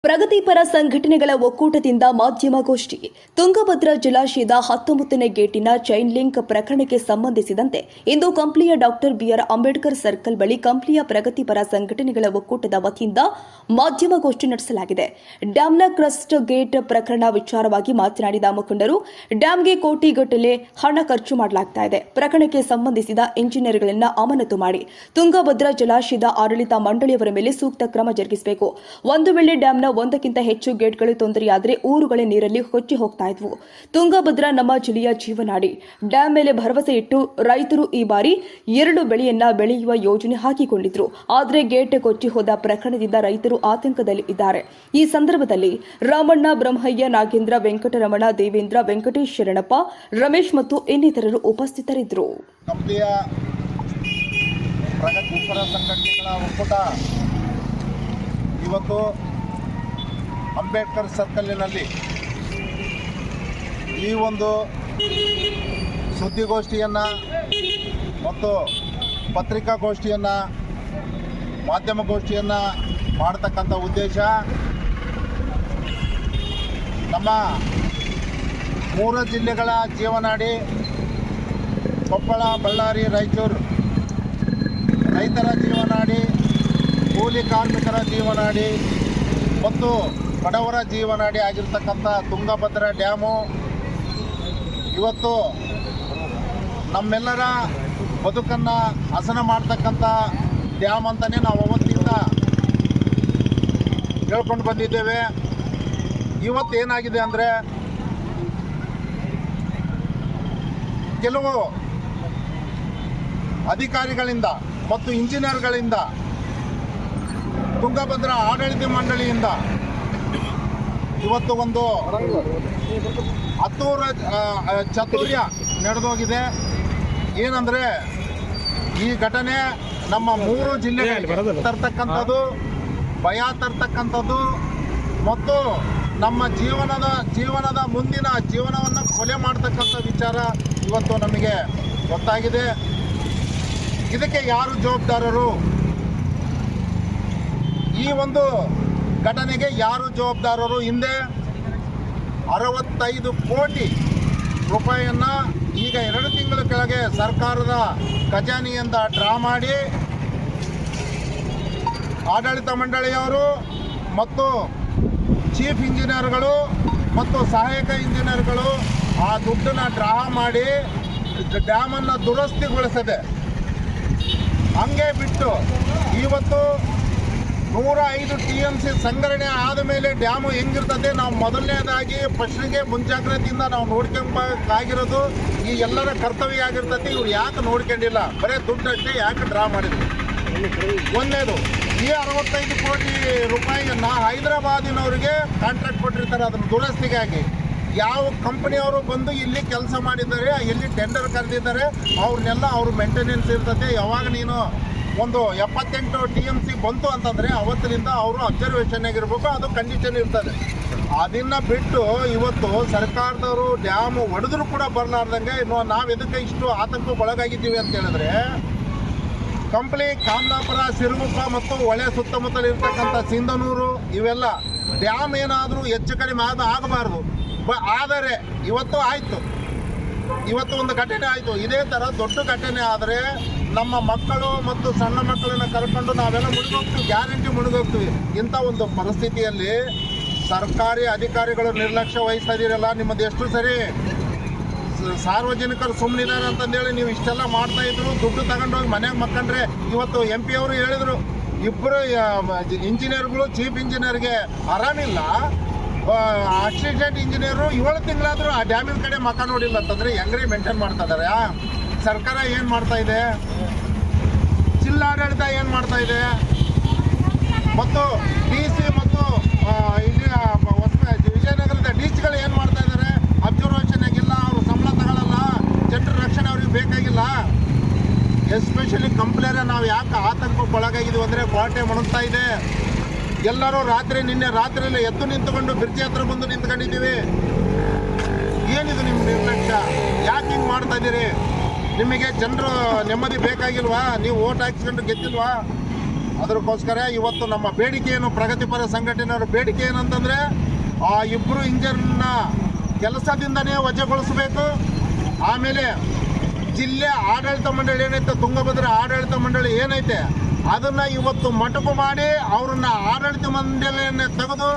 ಪ್ರಗತಿಪರ ಸಂಘಟನೆಗಳ ಒಕ್ಕೂಟದಿಂದ ಮಾಧ್ಯಮಗೋಷ್ಠಿ. ತುಂಗಭದ್ರಾ ಜಲಾಶಯದ 19ನೇ ಗೇಟಿನ ಚೈನ್ ಲಿಂಕ್ ಪ್ರಕರಣಕ್ಕೆ ಸಂಬಂಧಿಸಿದಂತೆ ಇಂದು ಕಂಪ್ಲಿಯ ಡಾಕ್ಟರ್ ಬಿಆರ್ ಅಂಬೇಡ್ಕರ್ ಸರ್ಕಲ್ ಬಳಿ ಕಂಪ್ಲಿಯ ಪ್ರಗತಿಪರ ಸಂಘಟನೆಗಳ ಒಕ್ಕೂಟದ ವತಿಯಿಂದ ಮಾಧ್ಯಮಗೋಷ್ಠಿ ನಡೆಸಲಾಗಿದೆ. ಡ್ಯಾಂನ ಕ್ರಸ್ಟ್ ಗೇಟ್ ಪ್ರಕರಣ ವಿಚಾರವಾಗಿ ಮಾತನಾಡಿದ ಮುಖಂಡರು, ಡ್ಯಾಂಗೆ ಕೋಟಿಗಟ್ಟಲೆ ಹಣ ಖರ್ಚು ಮಾಡಲಾಗುತ್ತಿದೆ. ಪ್ರಕರಣಕ್ಕೆ ಸಂಬಂಧಿಸಿದ ಇಂಜಿನಿಯರ್ಗಳನ್ನು ಅಮಾನತು ಮಾಡಿ ತುಂಗಭದ್ರಾ ಜಲಾಶಯದ ಆಡಳಿತ ಮಂಡಳಿಯವರ ಮೇಲೆ ಸೂಕ್ತ ಕ್ರಮ ಜರುಗಿಸಬೇಕು. ಒಂದು ವೇಳೆ ಡ್ಯಾಂನ ಒಂದಕ್ಕಿಂತ ಹೆಚ್ಚು ಗೇಟ್ಗಳು ತೊಂದರೆಯಾದರೆ ಊರುಗಳೇ ನೀರಲ್ಲಿ ಕೊಚ್ಚಿ ಹೋಗ್ತಾ ಇದ್ವು. ತುಂಗಭದ್ರಾ ನಮ್ಮ ಜಿಲ್ಲೆಯ ಜೀವನಾಡಿ. ಡ್ಯಾಂ ಮೇಲೆ ಭರವಸೆ ಇಟ್ಟು ರೈತರು ಈ ಬಾರಿ 2 ಬೆಳೆಯನ್ನ ಬೆಳೆಯುವ ಯೋಜನೆ ಹಾಕಿಕೊಂಡಿದ್ರು. ಆದರೆ ಗೇಟ್ ಕೊಚ್ಚಿ ಹೋದ ಪ್ರಕರಣದಿಂದ ರೈತರು ಆತಂಕದಲ್ಲಿ ಇದ್ದಾರೆ. ಈ ಸಂದರ್ಭದಲ್ಲಿ ರಾಮಣ್ಣ, ಬ್ರಹ್ಮಯ್ಯ, ನಾಗೇಂದ್ರ, ವೆಂಕಟರಮಣ, ದೇವೇಂದ್ರ, ವೆಂಕಟೇಶ್, ಶರಣಪ್ಪ, ರಮೇಶ್ ಮತ್ತು ಇನ್ನಿತರರು ಉಪಸ್ಥಿತರಿದ್ದರು. ಪ್ರಗತಿಪರ ಸಂಘಟನೆಗಳ ಒಕ್ಕೂಟ ಇವತ್ತು ಅಂಬೇಡ್ಕರ್ ಸರ್ಕಲಿನಲ್ಲಿ ಈ ಒಂದು ಸುದ್ದಿಗೋಷ್ಠಿಯನ್ನು ಮತ್ತು ಪತ್ರಿಕಾಗೋಷ್ಠಿಯನ್ನು ಮಾಧ್ಯಮಗೋಷ್ಠಿಯನ್ನು ಮಾಡತಕ್ಕಂಥ ಉದ್ದೇಶ ನಮ್ಮ 3 ಜಿಲ್ಲೆಗಳ ಜೀವನಾಡಿ ಕೊಪ್ಪಳ, ಬಳ್ಳಾರಿ, ರಾಯಚೂರು ರೈತರ ಜೀವನಾಡಿ, ಕೂಲಿ ಕಾರ್ಮಿಕರ ಜೀವನಾಡಿ ಮತ್ತು ಬಡವರ ಜೀವನಾಡಿ ಆಗಿರ್ತಕ್ಕಂಥ ತುಂಗಭದ್ರಾ ಡ್ಯಾಮು ಇವತ್ತು ನಮ್ಮೆಲ್ಲರ ಬದುಕನ್ನು ಹಸನ ಮಾಡ್ತಕ್ಕಂಥ ಡ್ಯಾಮ್ ಅಂತಲೇ ನಾವು ಅವತ್ತಿಂದ ಹೇಳ್ಕೊಂಡು ಬಂದಿದ್ದೇವೆ. ಇವತ್ತೇನಾಗಿದೆ ಅಂದರೆ ಕೆಲವು ಅಧಿಕಾರಿಗಳಿಂದ ಮತ್ತು ಇಂಜಿನಿಯರ್ಗಳಿಂದ ತುಂಗಭದ್ರಾ ಆಡಳಿತ ಮಂಡಳಿಯಿಂದ ಇವತ್ತು ಒಂದು ಹತ್ತೂರ ಚಾತುರ್ಯ ನಡೆದೋಗಿದೆ. ಏನಂದರೆ ಈ ಘಟನೆ ನಮ್ಮ 3 ಜಿಲ್ಲೆಗಳಲ್ಲಿ ತರ್ತಕ್ಕಂಥದ್ದು, ಭಯ ತರ್ತಕ್ಕಂಥದ್ದು ಮತ್ತು ನಮ್ಮ ಜೀವನದ ಮುಂದಿನ ಜೀವನವನ್ನು ಕೊಲೆ ಮಾಡ್ತಕ್ಕಂಥ ವಿಚಾರ ಇವತ್ತು ನಮಗೆ ಗೊತ್ತಾಗಿದೆ. ಇದಕ್ಕೆ ಯಾರು ಜವಾಬ್ದಾರರು? ಈ ಒಂದು ಘಟನೆಗೆ ಯಾರು ಜವಾಬ್ದಾರರು? ಹಿಂದೆ 65 ಕೋಟಿ ರೂಪಾಯಿಯನ್ನು ಈಗ 2 ತಿಂಗಳ ಕೆಳಗೆ ಸರ್ಕಾರದ ಖಜಾನೆಯಿಂದ ಡ್ರಾ ಮಾಡಿ ಆಡಳಿತ ಮಂಡಳಿಯವರು ಮತ್ತು ಚೀಫ್ ಇಂಜಿನಿಯರ್ಗಳು ಮತ್ತು ಸಹಾಯಕ ಇಂಜಿನಿಯರ್ಗಳು ಆ ದುಡ್ಡನ್ನು ಡ್ರಾ ಮಾಡಿ ಡ್ಯಾಮನ್ನು ದುರಸ್ತಿಗೊಳಿಸದೆ ಹಂಗೆ ಬಿಟ್ಟು ಇವತ್ತು 105 TMC ಸಂಗ್ರಹಣೆ ಆದ ಮೇಲೆ ಡ್ಯಾಮು ಹೆಂಗಿರ್ತದೆ ನಾವು ಮೊದಲನೇದಾಗಿ ಫಸ್ಟಿಗೆ ಮುಂಜಾಗ್ರತೆಯಿಂದ ನಾವು ನೋಡ್ಕೊಂಬೇಕಾಗಿರೋದು ಈ ಎಲ್ಲರ ಕರ್ತವ್ಯ ಆಗಿರ್ತದೆ. ಇವ್ರು ಯಾಕೆ ನೋಡ್ಕೊಂಡಿಲ್ಲ, ಬರೀ ದುಡ್ಡಷ್ಟೇ ಯಾಕೆ ಡ್ರಾ ಮಾಡಿದ್ರು? ಒಂದೇದು, ಈ 65 ಕೋಟಿ ರೂಪಾಯಿಯನ್ನು ಹೈದರಾಬಾದಿನವರಿಗೆ ಕಾಂಟ್ರಾಕ್ಟ್ ಕೊಟ್ಟಿರ್ತಾರೆ ಅದನ್ನು ದುರಸ್ತಿಗಾಗಿ. ಯಾವ ಕಂಪನಿಯವರು ಬಂದು ಇಲ್ಲಿ ಕೆಲಸ ಮಾಡಿದ್ದಾರೆ, ಎಲ್ಲಿ ಟೆಂಡರ್ ಕರೆದಿದ್ದಾರೆ ಅವ್ರನ್ನೆಲ್ಲ ಅವ್ರ ಮೇಂಟೆನೆನ್ಸ್ ಇರ್ತದೆ. ಯಾವಾಗ ನೀನು ಒಂದು 78 TMC ಬಂತು ಅಂತಂದರೆ ಅವತ್ತಿನಿಂದ ಅವರು ಅಬ್ಸರ್ವೇಷನ್ನಾಗಿರ್ಬೇಕು, ಅದು ಕಂಡೀಷನ್ ಇರ್ತದೆ. ಅದನ್ನು ಬಿಟ್ಟು ಇವತ್ತು ಸರ್ಕಾರದವರು ಡ್ಯಾಮು ಒಡೆದ್ರು ಕೂಡ ಬರಲಾರ್ದಂಗೆ ನಾವು ಎದಕ್ಕೆ ಇಷ್ಟು ಆತಂಕಕ್ಕೆ ಒಳಗಾಗಿದ್ದೀವಿ ಅಂತ ಹೇಳಿದ್ರೆ, ಕಂಪ್ಲಿ, ಕಾಮಲಾಪುರ, ಸಿರುಗುಪ್ಪ ಮತ್ತು ಹೊಳೆ ಸುತ್ತಮುತ್ತಲು ಇರ್ತಕ್ಕಂಥ ಸಿಂಧನೂರು ಇವೆಲ್ಲ ಡ್ಯಾಮ್ ಏನಾದರೂ ಹೆಚ್ಚು ಕಡಿಮೆ ಆಗಬಾರ್ದು. ಆದರೆ ಇವತ್ತು ಆಯಿತು, ಇವತ್ತು ಒಂದು ಘಟನೆ ಆಯಿತು. ಇದೇ ಥರ ದೊಡ್ಡ ಘಟನೆ ಆದರೆ ನಮ್ಮ ಮಕ್ಕಳು ಮತ್ತು ಸಣ್ಣ ಮಕ್ಕಳನ್ನು ಕರ್ಕೊಂಡು ನಾವೆಲ್ಲ ಮುಳುಗೋಗ್ತೀವಿ, ಗ್ಯಾರಂಟಿ ಮುಳುಗೋಗ್ತೀವಿ. ಇಂಥ ಒಂದು ಪರಿಸ್ಥಿತಿಯಲ್ಲಿ ಸರ್ಕಾರಿ ಅಧಿಕಾರಿಗಳು ನಿರ್ಲಕ್ಷ್ಯ ವಹಿಸ್ತಾ ನಿಮ್ಮದು ಎಷ್ಟು ಸರಿ? ಸಾರ್ವಜನಿಕರು ಸುಮ್ಮನಿದ್ದಾರೆ ಅಂತಂದೇಳಿ ನೀವು ಇಷ್ಟೆಲ್ಲ ಮಾಡ್ತಾಯಿದ್ರು. ದುಡ್ಡು ತಗೊಂಡೋಗಿ ಮನೆಗೆ ಮಕ್ಕಂಡ್ರೆ ಇವತ್ತು MP ಅವರು ಹೇಳಿದರು, 2 ಇಂಜಿನಿಯರ್ಗಳು ಚೀಫ್ ಇಂಜಿನಿಯರ್ಗೆ ಆರಾಮಿಲ್ಲ, ಅಸಿಸ್ಟೆಂಟ್ ಇಂಜಿನಿಯರು 7 ತಿಂಗಳಾದರೂ ಆ ಡ್ಯಾಮಿನ ಕಡೆ ಮಕ್ಕ ನೋಡಿಲ್ಲ ಅಂತಂದರೆ ಹೆಂಗ್ರಿ ಮೇಂಟೈನ್ ಮಾಡ್ತಾ ಇದ್ದಾರೆ? ಸರ್ಕಾರ ಏನು ಮಾಡ್ತಾ ಇದೆ? ಜಿಲ್ಲಾಡಳಿತ ಏನು ಮಾಡ್ತಾ ಇದೆ? ಮತ್ತು DC ಮತ್ತು ಇಲ್ಲಿ ವಿಜಯನಗರದ DCಗಳು ಏನು ಮಾಡ್ತಾ ಇದ್ದಾರೆ? ಅಬ್ಸರ್ವೇಷನ್ ಆಗಿಲ್ಲ, ಅವರು ಸಂಬಳ ತಗೊಳ್ಳಲ್ಲ, ಜನರ ರಕ್ಷಣೆ ಅವ್ರಿಗೆ ಬೇಕಾಗಿಲ್ಲ. ಎಸ್ಪೆಷಲಿ ಕಂಪ್ಲೇರ ನಾವು ಯಾಕೆ ಆತಂಕಕ್ಕೆ ಒಳಗಾಗಿದ್ದೀವಿ ಅಂದರೆ ಕೋಟೆ ಮುಣುಗ್ತಾ ಇದೆ. ಎಲ್ಲರೂ ನಿನ್ನೆ ರಾತ್ರಿಯಲ್ಲಿ ಎದ್ದು ನಿಂತುಕೊಂಡು ಬ್ರಿಡ್ಜ್ ಹತ್ರ ಬಂದು ನಿಂತ್ಕೊಂಡಿದ್ದೀವಿ. ಏನಿದು ನಿಮ್ಮ ನಿರ್ಲಕ್ಷ್ಯ? ಯಾಕೆ ಹಿಂಗೆ ಮಾಡ್ತಾ ಇದ್ದೀರಿ? ನಿಮಗೆ ಜನರು ನೆಮ್ಮದಿ ಬೇಕಾಗಿಲ್ವಾ? ನೀವು ಓಟ್ ಹಾಕಿಸ್ಕೊಂಡು ಗೆದ್ದಿಲ್ವಾ? ಅದಕ್ಕೋಸ್ಕರ ಇವತ್ತು ನಮ್ಮ ಬೇಡಿಕೆ ಏನು, ಪ್ರಗತಿಪರ ಸಂಘಟನೆಯವರ ಬೇಡಿಕೆ ಏನಂತಂದರೆ ಆ ಇಬ್ಬರು ಇಂಜಿನ್ನ ಕೆಲಸದಿಂದನೇ ವಜಾಗೊಳಿಸಬೇಕು. ಆಮೇಲೆ ಜಿಲ್ಲೆ ಆಡಳಿತ ಮಂಡಳಿ ಏನೈತೆ, ತುಂಗಭದ್ರಾ ಆಡಳಿತ ಮಂಡಳಿ ಏನೈತೆ ಅದನ್ನು ಇವತ್ತು ಮೊಟಕು ಮಾಡಿ ಅವ್ರನ್ನ ಆಡಳಿತ ಮಂಡಳಿಯನ್ನೇ ತೆಗೆದು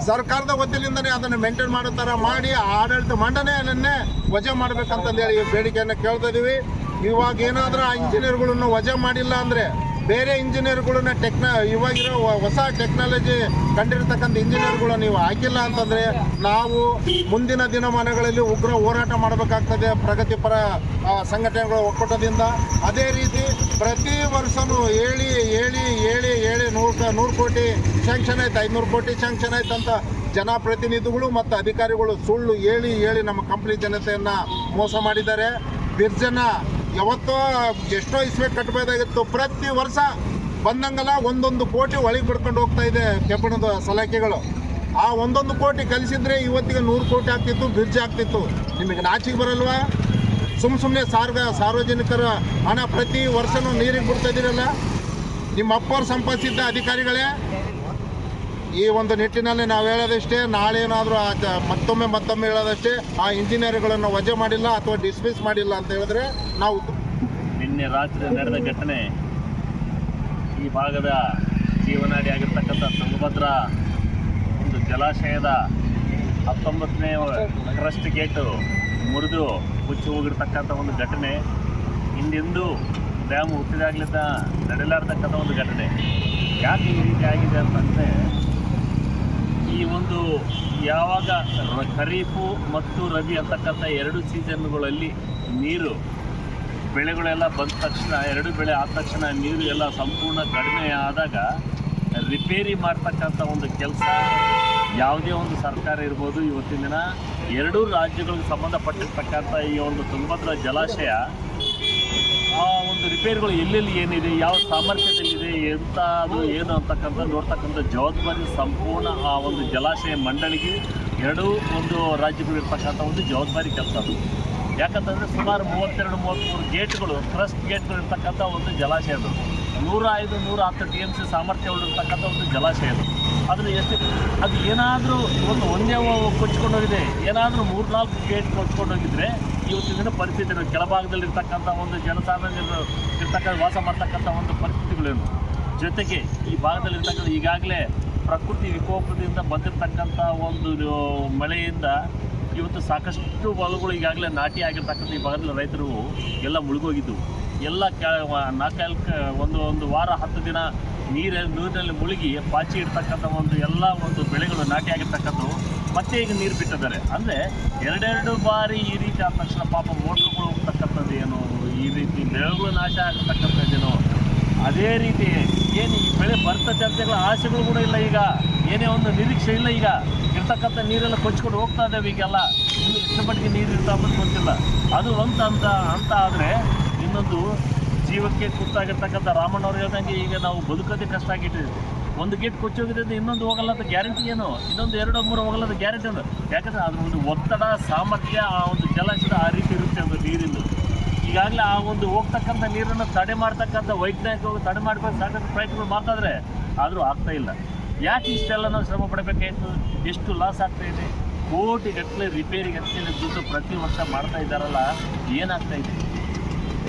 ಸರ್ಕಾರದ ವತಿಯಿಂದನೇ ಅದನ್ನು ಮೇಂಟೈನ್ ಮಾಡೋ ಥರ ಮಾಡಿ ಆಡಳಿತ ಮಂಡಳಿಯನ್ನೇ ವಜಾ ಮಾಡಬೇಕಂತಂದೇಳಿ ಬೇಡಿಕೆಯನ್ನು ಕೇಳ್ತಾ ಇದ್ದೀವಿ. ಇವಾಗ ಏನಾದರೂ ಆ ಇಂಜಿನಿಯರ್ಗಳನ್ನು ವಜಾ ಮಾಡಿಲ್ಲ ಅಂದರೆ ಬೇರೆ ಇಂಜಿನಿಯರ್ಗಳನ್ನ ಇವಾಗಿರೋ ಹೊಸ ಟೆಕ್ನಾಲಜಿ ಕಂಡಿರ್ತಕ್ಕಂಥ ಇಂಜಿನಿಯರ್ಗಳು ನೀವು ಹಾಕಿಲ್ಲ ಅಂತಂದರೆ ನಾವು ಮುಂದಿನ ದಿನಮಾನಗಳಲ್ಲಿ ಉಗ್ರ ಹೋರಾಟ ಮಾಡಬೇಕಾಗ್ತದೆ ಪ್ರಗತಿಪರ ಸಂಘಟನೆಗಳ ಒಕ್ಕೂಟದಿಂದ. ಅದೇ ರೀತಿ ಪ್ರತಿ ವರ್ಷವೂ ಹೇಳಿ 100 ಕೋಟಿ ಸ್ಯಾಂಕ್ಷನ್ ಆಯ್ತು, 500 ಕೋಟಿ ಸ್ಯಾಂಕ್ಷನ್ ಆಯ್ತು ಅಂತ ಜನಪ್ರತಿನಿಧಿಗಳು ಮತ್ತು ಅಧಿಕಾರಿಗಳು ಸುಳ್ಳು ಹೇಳಿ ನಮ್ಮ ಕಂಪ್ನಿ ಜನತೆಯನ್ನು ಮೋಸ ಮಾಡಿದ್ದಾರೆ. ಬಿರ್ಜನ ಯಾವತ್ತೋ ಎಷ್ಟೋ ಇಸ್ವೆ ಕಟ್ಟಬೇಕಾಗಿತ್ತು, ಪ್ರತಿ ವರ್ಷ ಬಂದಂಗೆಲ್ಲ 1 ಕೋಟಿ ಒಳಗೆ ಬಿಡ್ಕೊಂಡು ಹೋಗ್ತಾ ಇದೆ ಕೆಬ್ಬಣದ ಸಲಾಕೆಗಳು. ಆ 1 ಕೋಟಿ ಕಲಿಸಿದ್ರೆ ಇವತ್ತಿಗೆ 100 ಕೋಟಿ ಆಗ್ತಿತ್ತು, ಬ್ರಿಡ್ಜ್ ಆಗ್ತಿತ್ತು. ನಿಮಗೆ ನಾಚಿಗೆ ಬರಲ್ವಾ? ಸುಮ್ಮನೆ ಸಾರ್ವಜನಿಕರ ಹಣ ಪ್ರತಿ ವರ್ಷವೂ ನೀರಿಗೆ ಬಿಡ್ತಾ ಇದ್ದೀರಲ್ಲ. ನಿಮ್ಮ ಅಪ್ಪವ್ರು ಸಂಪಾದಿಸಿದ್ದ ಅಧಿಕಾರಿಗಳೇ. ಈ ಒಂದು ನಿಟ್ಟಿನಲ್ಲಿ ನಾವು ಹೇಳೋದಷ್ಟೇ, ನಾಳೆ ಏನಾದರೂ ಮತ್ತೊಮ್ಮೆ ಹೇಳೋದಷ್ಟೇ, ಆ ಇಂಜಿನಿಯರ್ಗಳನ್ನು ವಜಾ ಮಾಡಿಲ್ಲ ಅಥವಾ ಡಿಸ್ಮಿಸ್ ಮಾಡಿಲ್ಲ ಅಂತ ಹೇಳಿದ್ರೆ ನಾವು ನಿನ್ನೆ ರಾತ್ರಿ ನಡೆದ ಘಟನೆ ಈ ಭಾಗದ ಜೀವನಾಡಿ ಆಗಿರ್ತಕ್ಕಂಥ ತುಂಗಭದ್ರಾ ಒಂದು ಜಲಾಶಯದ 19ನೇ ಕ್ರಸ್ಟ್ ಗೇಟು ಮುರಿದು ಮುಚ್ಚಿ ಹೋಗಿರ್ತಕ್ಕಂಥ ಒಂದು ಘಟನೆ, ಹಿಂದೆಂದೂ ಡ್ಯಾಮ್ ಹುಟ್ಟಿದಾಗಲಿಂದ ನಡೆಯಲಾರತಕ್ಕಂಥ ಒಂದು ಘಟನೆ. ಯಾಕೆ ಈ ರೀತಿ ಆಗಿದೆ ಅಂತಂದರೆ, ಈ ಒಂದು ಯಾವಾಗ ಖರೀಫು ಮತ್ತು ರಬಿ ಅಂತಕ್ಕಂಥ 2 ಸೀಸನ್ಗಳಲ್ಲಿ ನೀರು ಬೆಳೆಗಳೆಲ್ಲ ಬಂದ ತಕ್ಷಣ, 2 ಬೆಳೆ ಆದ ತಕ್ಷಣ ನೀರು ಎಲ್ಲ ಸಂಪೂರ್ಣ ಕಡಿಮೆ ಆದಾಗ ರಿಪೇರಿ ಮಾಡ್ತಕ್ಕಂಥ ಒಂದು ಕೆಲಸ ಯಾವುದೇ ಒಂದು ಸರ್ಕಾರ ಇರ್ಬೋದು, ಇವತ್ತಿನ ದಿನ 2 ರಾಜ್ಯಗಳಿಗೆ ಸಂಬಂಧಪಟ್ಟಿರ್ತಕ್ಕಂಥ ಈ ಒಂದು ತುಂಗಭದ್ರಾ ಜಲಾಶಯ ಆ ಒಂದು ರಿಪೇರಿಗಳು ಎಲ್ಲೆಲ್ಲಿ ಏನಿದೆ, ಯಾವ ಸಾಮರ್ಥ್ಯದಲ್ಲಿದೆ, ಎಂಥ ಅದು ಏನು ಅಂತಕ್ಕಂಥ ನೋಡ್ತಕ್ಕಂಥ ಜವಾಬ್ದಾರಿ ಸಂಪೂರ್ಣ ಆ ಒಂದು ಜಲಾಶಯ ಮಂಡಳಿಗೆ 2 ಒಂದು ರಾಜ್ಯಗಳು ಇರ್ತಕ್ಕಂಥ ಒಂದು ಜವಾಬ್ದಾರಿ ಕೆಲಸ ಅದು. ಯಾಕಂತಂದರೆ ಸುಮಾರು 32-33 ಗೇಟ್ಗಳು, ಕ್ರಸ್ಟ್ ಗೇಟ್ಗಳು ಇರ್ತಕ್ಕಂಥ ಒಂದು ಜಲಾಶಯ ಅದು. 105-110 TMC ಸಾಮರ್ಥ್ಯ ಉಳಿರ್ತಕ್ಕಂಥ ಒಂದು ಜಲಾಶಯ ಅದು. ಅದು ಏನಾದರೂ ಒಂದೇ ಕೊಚ್ಕೊಂಡೋಗಿದೆ, ಏನಾದರೂ 3-4 ಗೇಟ್ ಕೊಚ್ಕೊಂಡೋಗಿದ್ರೆ ಇವತ್ತಿನ ಪರಿಸ್ಥಿತಿ ಕೆಳಭಾಗದಲ್ಲಿರ್ತಕ್ಕಂಥ ಒಂದು ಜನಸಾಮಾನ್ಯರು ಇರ್ತಕ್ಕಂಥ ವಾಸ ಮಾಡ್ತಕ್ಕಂಥ ಒಂದು ಪರಿಸ್ಥಿತಿಗಳೇನು. ಜೊತೆಗೆ ಈ ಭಾಗದಲ್ಲಿರ್ತಕ್ಕಂಥ ಈಗಾಗಲೇ ಪ್ರಕೃತಿ ವಿಕೋಪದಿಂದ ಬಂದಿರತಕ್ಕಂಥ ಒಂದು ಮಳೆಯಿಂದ ಇವತ್ತು ಸಾಕಷ್ಟು ಹೊಲಗಳು ಈಗಾಗಲೇ ನಾಟಿ ಆಗಿರ್ತಕ್ಕಂಥ ಈ ಭಾಗದಲ್ಲಿ ರೈತರು ಎಲ್ಲ ಮುಳುಗೋಗಿದ್ದು, ಎಲ್ಲ ಒಂದು ವಾರ 10 ದಿನ ನೀರಿನಲ್ಲಿ ಮುಳುಗಿ ಪಾಚಿ ಇರ್ತಕ್ಕಂಥ ಎಲ್ಲ ಬೆಳೆಗಳು ನಾಟಿ ಆಗಿರ್ತಕ್ಕಂಥವು ಮತ್ತೆ ಈಗ ನೀರು ಬಿಟ್ಟಿದ್ದಾರೆ. ಅಂದರೆ 2 ಬಾರಿ ಈ ರೀತಿ ಆದ ತಕ್ಷಣ ಪಾಪ ಮೋಟ್ರುಗಳು ಹೋಗ್ತಕ್ಕಂಥದ್ದೇನು, ಈ ರೀತಿ ಬೆಳೆಗಳು ನಾಶ ಆಗ್ತಕ್ಕಂಥದ್ದೇನು. ಅದೇ ರೀತಿ ಏನು ಈ ಬೆಳೆ ಬರ್ತ ಚರ್ಚೆಗಳ ಆಸೆಗಳು ಕೂಡ ಇಲ್ಲ, ಈಗ ಏನೇ ಒಂದು ನಿರೀಕ್ಷೆ ಇಲ್ಲ. ಈಗ ಇರ್ತಕ್ಕಂಥ ನೀರೆಲ್ಲ ಕೊಚ್ಕೊಂಡು ಹೋಗ್ತಾ ಇದ್ದಾವೆ. ಈಗೆಲ್ಲ ಇನ್ನು ಎಷ್ಟು ಮಟ್ಟಿಗೆ ನೀರು ಇರ್ತಾ ಅನ್ನೋದು ಗೊತ್ತಿಲ್ಲ. ಅದು ಅಂತ ಆದರೆ ಇನ್ನೊಂದು ಜೀವಕ್ಕೆ ಕುತ್ತಾಗಿರ್ತಕ್ಕಂಥ ರಾಮಣ್ಣವ್ರು ಹೇಳ್ದಂಗೆ ಈಗ ನಾವು ಬದುಕೋದೇ ಕಷ್ಟ ಆಗಿಟ್ಟಿದ್ದೀವಿ. 1 ಗೇಟ್ ಕೊಚ್ಚೋಗಿದ್ದರಿಂದ ಇನ್ನೊಂದು ಹೋಗಲ್ಲ ಅಂತ ಗ್ಯಾರಂಟಿ ಏನು, ಇನ್ನೊಂದು 2-3 ಹೋಗಲ್ಲ ಅಂತ ಗ್ಯಾರಂಟಿ ಏನು? ಯಾಕಂದರೆ ಅದ್ರ ಒಂದು ಒತ್ತಡ ಸಾಮರ್ಥ್ಯ ಆ ಒಂದು ಜಲಾಶಯದ ಆ ರೀತಿ ಇರುತ್ತೆ ಅದು ನೀರಿಂದು. ಈಗಾಗಲೇ ಆ ಒಂದು ಹೋಗ್ತಕ್ಕಂಥ ನೀರನ್ನು ತಡೆ ಮಾಡ್ತಕ್ಕಂಥ ವೈಜ್ಞಾನಿಕವಾಗಿ ತಡೆ ಮಾಡಬೇಕು ಸಾಕಷ್ಟು ಪ್ರಯತ್ನಗಳು ಮಾಡ್ತಾಯಿದ್ರೆ, ಆದರೂ ಆಗ್ತಾಯಿಲ್ಲ. ಯಾಕೆ ಇಷ್ಟೆಲ್ಲ ನಾವು ಶ್ರಮ ಪಡಬೇಕಾಯಿತು? ಎಷ್ಟು ಲಾಸ್ ಆಗ್ತಾಯಿದೆ? ಕೋಟಿಗಟ್ಟಲೆ ರಿಪೇರಿಗೆ ಅಂತೇಳಿ ದುಡ್ಡು ಪ್ರತಿ ವರ್ಷ ಮಾಡ್ತಾ ಇದ್ದಾರಲ್ಲ, ಏನಾಗ್ತಾಯಿದೆ?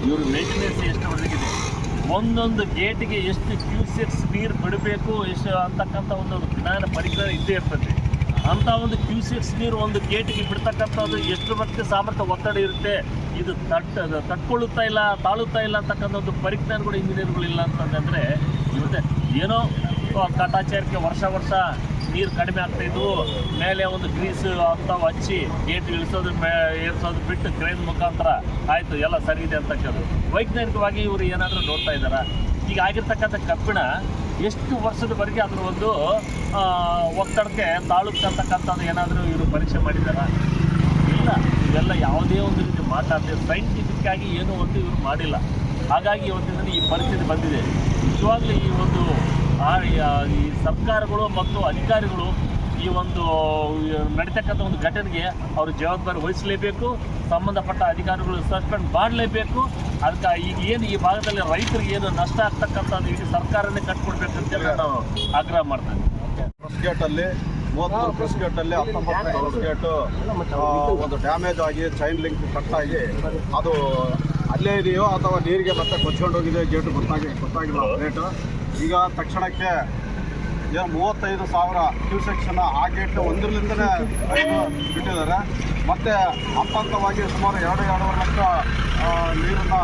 ಇವರು ಮೇಂಟೆನೆನ್ಸ್ ಎಷ್ಟು ಹೊರಗಿದೆ, ಒಂದೊಂದು ಗೇಟಿಗೆ ಎಷ್ಟು ಕ್ಯೂಸೆಕ್ಸ್ ನೀರು ಬಿಡಬೇಕು ಎಷ್ಟು ಅಂತಕ್ಕಂಥ ಒಂದು ಜ್ಞಾನ ಪರಿಜ್ಞಾನ ಇದ್ದೇ ಇರ್ತದೆ. ಅಂಥ ಒಂದು ಕ್ಯೂಸೆಕ್ಸ್ ನೀರು ಒಂದು ಗೇಟಿಗೆ ಬಿಡ್ತಕ್ಕಂಥದ್ದು ಎಷ್ಟು ಮಟ್ಟಿಗೆ ಸಾಮರ್ಥ್ಯ ಒತ್ತಡ ಇರುತ್ತೆ, ಇದು ತಟ್ಕೊಳ್ಳುತ್ತಾ ಇಲ್ಲ, ತಾಳುತ್ತಾ ಇಲ್ಲ ಅಂತಕ್ಕಂಥ ಒಂದು ಪರಿಜ್ಞಾನಗಳು ಇಂಜಿನಿಯರ್ಗಳಿಲ್ಲ ಅಂತಂದರೆ ಇವತ್ತೆ ಏನೋ ಕಾಟಾಚಾರಕ್ಕೆ ವರ್ಷ ನೀರು ಕಡಿಮೆ ಆಗ್ತಾಯಿದ್ವು, ಮೇಲೆ ಒಂದು ಗ್ರೀಸ್ ಅಂತ ಹಚ್ಚಿ ಗೇಟ್ ಏರ್ಸೋದು ಬಿಟ್ಟು ಕ್ರೇನ್ ಮುಖಾಂತರ ಆಯಿತು ಎಲ್ಲ ಸರಿ ಇದೆ ಅಂತಕ್ಕಂಥದ್ದು. ವೈಜ್ಞಾನಿಕವಾಗಿ ಇವರು ಏನಾದರೂ ನೋಡ್ತಾ ಇದ್ದಾರಾ? ಈಗ ಆಗಿರ್ತಕ್ಕಂಥ ಕಬ್ಬಿಣ ಎಷ್ಟು ವರ್ಷದವರೆಗೆ ಅದರ ಒಂದು ಒತ್ತಡಕ್ಕೆ ತಾಳುತ್ತಂತಕ್ಕಂಥದ್ದು ಏನಾದರೂ ಇವರು ಪರೀಕ್ಷೆ ಮಾಡಿದ್ದಾರಾ? ಇಲ್ಲ. ಇವೆಲ್ಲ ಯಾವುದೇ ಒಂದು ರೀತಿ ಮಾತಾಡ್ತೇವೆ, ಸೈಂಟಿಫಿಕ್ ಆಗಿ ಏನೂ ಒಂದು ಇವರು ಮಾಡಿಲ್ಲ. ಹಾಗಾಗಿ ಇವತ್ತಿನ ಈ ಪರಿಸ್ಥಿತಿ ಬಂದಿದೆ. ನಿಜವಾಗ್ಲೂ ಈ ಒಂದು ಈ ಸರ್ಕಾರಗಳು ಮತ್ತು ಅಧಿಕಾರಿಗಳು ಈ ಈ ಒಂದು ನಡೀತಕ್ಕಂಥ ಒಂದು ಘಟನೆಗೆ ಅವರು ಜವಾಬ್ದಾರಿ ವಹಿಸಲೇಬೇಕು. ಸಂಬಂಧಪಟ್ಟ ಅಧಿಕಾರಿಗಳು ಸಸ್ಪೆಂಡ್ ಮಾಡಲೇಬೇಕು. ಅದಕ್ಕೆ ಈಗ ಏನು ಈ ಭಾಗದಲ್ಲಿ ರೈತರಿಗೆ ಏನು ನಷ್ಟ ಆಗ್ತಕ್ಕಂಥದ್ದು ಇಡೀ ಸರ್ಕಾರನೇ ಕಟ್ಕೊಡ್ಬೇಕಂತೇಳಿ ನಾವು ಆಗ್ರಹ ಮಾಡ್ತೇವೆ. ಪ್ರೆಸ್ ಗೇಟಲ್ಲಿ 33 ಪ್ರೆಸ್ ಗೇಟಲ್ಲಿ 19 ಪ್ರೆಸ್ ಗೇಟು ಒಂದು ಡ್ಯಾಮೇಜ್ ಆಗಿ ಚೈನ್ ಲಿಂಕ್ ಕಟ್ ಆಗಿ ಅದು ಅಲ್ಲೇ ಇದೆಯೋ ಅಥವಾ ನೀರಿಗೆ ಮತ್ತೆ ಕೊಚ್ಕೊಂಡು ಹೋಗಿದೆ ಗೇಟು ಗೊತ್ತಾಗಿಲ್ಲ ರೇಟು. ಈಗ ತಕ್ಷಣಕ್ಕೆ ಏನು 35,000 ಕ್ಯೂಸೆಕ್ಷನ್ ಆ ಗೇಟ್ ಒಂದರಿಂದನೇ ಬಿಟ್ಟಿದ್ದಾರೆ. ಮತ್ತು ಹಂತವಾಗಿ ಸುಮಾರು 2-2.5 ಲಕ್ಷ ನೀರನ್ನು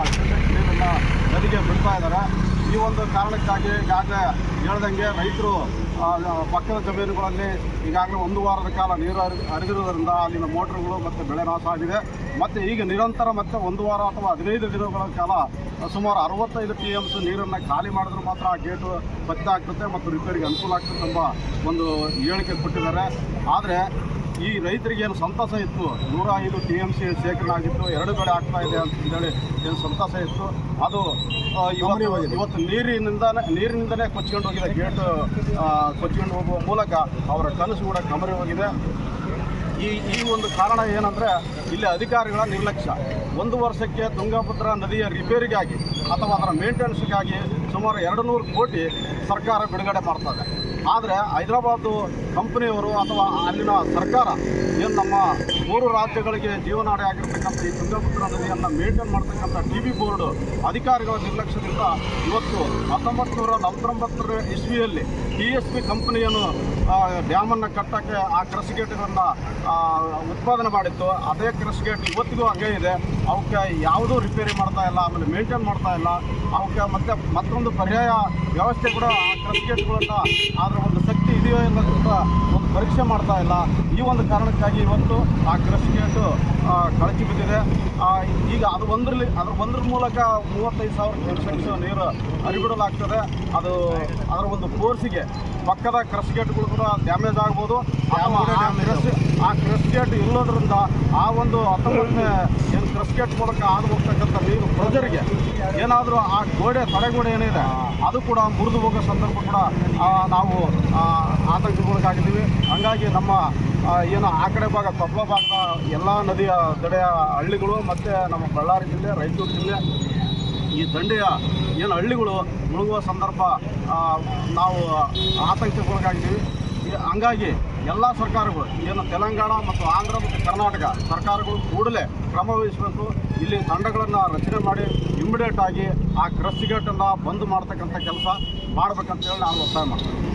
ನದಿಗೆ ಬಿಡ್ತಾ ಇದ್ದಾರೆ. ಈ ಒಂದು ಕಾರಣಕ್ಕಾಗಿ ಈಗಾಗಲೇ ಹೇಳ್ದಂಗೆ ರೈತರು ಪಕ್ಕದ ಜಮೀನುಗಳಲ್ಲಿ ಈಗಾಗಲೇ 1 ವಾರದ ಕಾಲ ನೀರು ಹರಿದಿರೋದ್ರಿಂದ ಅಲ್ಲಿನ ಮೋಟ್ರುಗಳು ಮತ್ತು ಬೆಳೆ ನಾಶ ಆಗಿದೆ. ಮತ್ತು ಈಗ ನಿರಂತರ ಮತ್ತೆ 1 ವಾರ ಅಥವಾ 15 ದಿನಗಳ ಕಾಲ ಸುಮಾರು 65 TMC ನೀರನ್ನು ಖಾಲಿ ಮಾಡಿದ್ರೆ ಮಾತ್ರ ಆ ಗೇಟು ಪತ್ತೆ ಆಗ್ತದೆ ಮತ್ತು ರಿಪೇರಿಗೆ ಅನುಕೂಲ ಆಗ್ತದೆ ಎಂಬ ಒಂದು ಹೇಳಿಕೆ ಕೊಟ್ಟಿದ್ದಾರೆ. ಆದರೆ ಈ ರೈತರಿಗೆ ಏನು ಸಂತಸ ಇತ್ತು, 105 TMC ಶೇಖರಣೆ ಆಗಿತ್ತು, 2 ಬೆಳೆ ಆಗ್ತಾ ಇದೆ ಅಂತೇಳಿ ಏನು ಸಂತಸ ಇತ್ತು, ಅದು ಇವತ್ತು ನೀರಿನಿಂದನೇ ಕೊಚ್ಕೊಂಡು ಹೋಗಿದೆ. ಗೇಟ್ ಕೊಚ್ಕೊಂಡು ಹೋಗುವ ಮೂಲಕ ಅವರ ಕನಸು ಕೂಡ ಕಮರಿ ಹೋಗಿದೆ. ಈ ಒಂದು ಕಾರಣ ಏನಂದರೆ ಇಲ್ಲಿ ಅಧಿಕಾರಿಗಳ ನಿರ್ಲಕ್ಷ್ಯ. 1 ವರ್ಷಕ್ಕೆ ತುಂಗಭದ್ರಾ ನದಿಯ ರಿಪೇರಿಗಾಗಿ ಅಥವಾ ಅದರ ಮೇಂಟೆನೆನ್ಸ್ಗಾಗಿ ಸುಮಾರು 200 ಕೋಟಿ ಸರ್ಕಾರ ಬಿಡುಗಡೆ ಮಾಡ್ತದೆ. ಆದರೆ ಹೈದರಾಬಾದು ಕಂಪನಿಯವರು ಅಥವಾ ಅಲ್ಲಿನ ಸರ್ಕಾರ ಏನು ನಮ್ಮ 3 ರಾಜ್ಯಗಳಿಗೆ ಜೀವನಾಡಿ ಆಗಿರ್ತಕ್ಕಂಥ ಈ ತುಂಗಭದ್ರಾ ನದಿಯನ್ನು ಮೇಂಟೈನ್ ಮಾಡ್ತಕ್ಕಂಥ TB ಬೋರ್ಡು ಅಧಿಕಾರಿಗಳ ನಿರ್ಲಕ್ಷ್ಯದಿಂದ ಇವತ್ತು 1949 ಇಸ್ವಿಯಲ್ಲಿ TSP ಕಂಪನಿಯನ್ನು ಡ್ಯಾಮನ್ನು ಕಟ್ಟೋಕ್ಕೆ ಆ ಕ್ರಸ್ ಗೇಟ್ಗಳನ್ನು ಉತ್ಪಾದನೆ ಮಾಡಿತ್ತು. ಅದೇ ಕ್ರಸ್ ಗೇಟ್ ಇವತ್ತಿಗೂ ಹಂಗೆ ಇದೆ. ಅವಕ್ಕೆ ಯಾವುದೂ ರಿಪೇರಿ ಮಾಡ್ತಾ ಇಲ್ಲ, ಆಮೇಲೆ ಮೇಂಟೈನ್ ಮಾಡ್ತಾ ಇಲ್ಲ. ಅವಕ್ಕೆ ಮತ್ತೊಂದು ಪರ್ಯಾಯ ವ್ಯವಸ್ಥೆ ಕೂಡ ಆ ಕ್ರಸ್ ಗೇಟ್ಗಳನ್ನು ಅದರ ಒಂದು ಶಕ್ತಿ ಇದೆಯೋ ಇಲ್ಲ ಅಂತ ಒಂದು ಪರೀಕ್ಷೆ ಮಾಡ್ತಾ ಇಲ್ಲ. ಈ ಒಂದು ಕಾರಣಕ್ಕಾಗಿ ಇವತ್ತು ಆ ಕ್ರಸ್ ಗೇಟು ಕಳಚಿ ಬಿದ್ದಿದೆ. ಈಗ ಅದ್ರ ಮೂಲಕ 35,000 ಕ್ಯೂಸೆಕ್ಸ್ ನೀರು ಹರಿಬಿಡಲಾಗ್ತದೆ. ಅದರ ಒಂದು ಫೋರ್ಸಿಗೆ ಪಕ್ಕದ ಕ್ರಸ್ ಗೇಟ್ಗಳು ಕೂಡ ಡ್ಯಾಮೇಜ್ ಆಗ್ಬೋದು. ಆ ಕ್ರಸ್ ಗೇಟ್ ಇಲ್ಲೋದ್ರಿಂದ ಆ ಒಂದು 19ನೇ ಏನು ಕ್ರಸ್ ಗೇಟ್ ಮೂಲಕ ಹಾದು ಹೋಗ್ತಕ್ಕಂಥ ನೀರು ಪ್ರೆಜರ್ಗೆ ಏನಾದರೂ ಆ ತಡೆಗೋಡೆ ಏನಿದೆ ಅದು ಕೂಡ ಮುರಿದು ಹೋಗೋ ಸಂದರ್ಭ ಕೂಡ ನಾವು ಆತಂಕಗೊಳಗಾಗಿದ್ದೀವಿ. ಹಾಗಾಗಿ ನಮ್ಮ ಏನು ಆ ಕಡೆ ಭಾಗ ಕೊಪ್ಪಳ ಭಾಗದ ಎಲ್ಲ ನದಿಯ ದಡೆಯ ಹಳ್ಳಿಗಳು ಮತ್ತು ನಮ್ಮ ಬಳ್ಳಾರಿ ಜಿಲ್ಲೆ, ರಾಯಚೂರು ಜಿಲ್ಲೆ ಈ ದಂಡೆಯ ಏನು ಹಳ್ಳಿಗಳು ಮುಳುಗುವ ಸಂದರ್ಭ ನಾವು ಆತಂಕಕ್ಕೊಳಗಾಗಿದ್ದೀವಿ. ಹಂಗಾಗಿ ಎಲ್ಲ ಸರ್ಕಾರಗಳು ಏನು ತೆಲಂಗಾಣ ಮತ್ತು ಆಂಧ್ರ ಮತ್ತು ಕರ್ನಾಟಕ ಸರ್ಕಾರಗಳು ಕೂಡಲೇ ಕ್ರಮ ವಹಿಸಬೇಕು. ಇಲ್ಲಿ ತಂಡಗಳನ್ನು ರಚನೆ ಮಾಡಿ ಇಮಿಡಿಯೇಟ್ ಆಗಿ ಆ ಕ್ರಸ್ ಗೇಟನ್ನು ಬಂದ್ ಮಾಡ್ತಕ್ಕಂಥ ಕೆಲಸ ಮಾಡಬೇಕಂತೇಳಿ ನಾನು ಒತ್ತಾಯ ಮಾಡ್ತೀನಿ.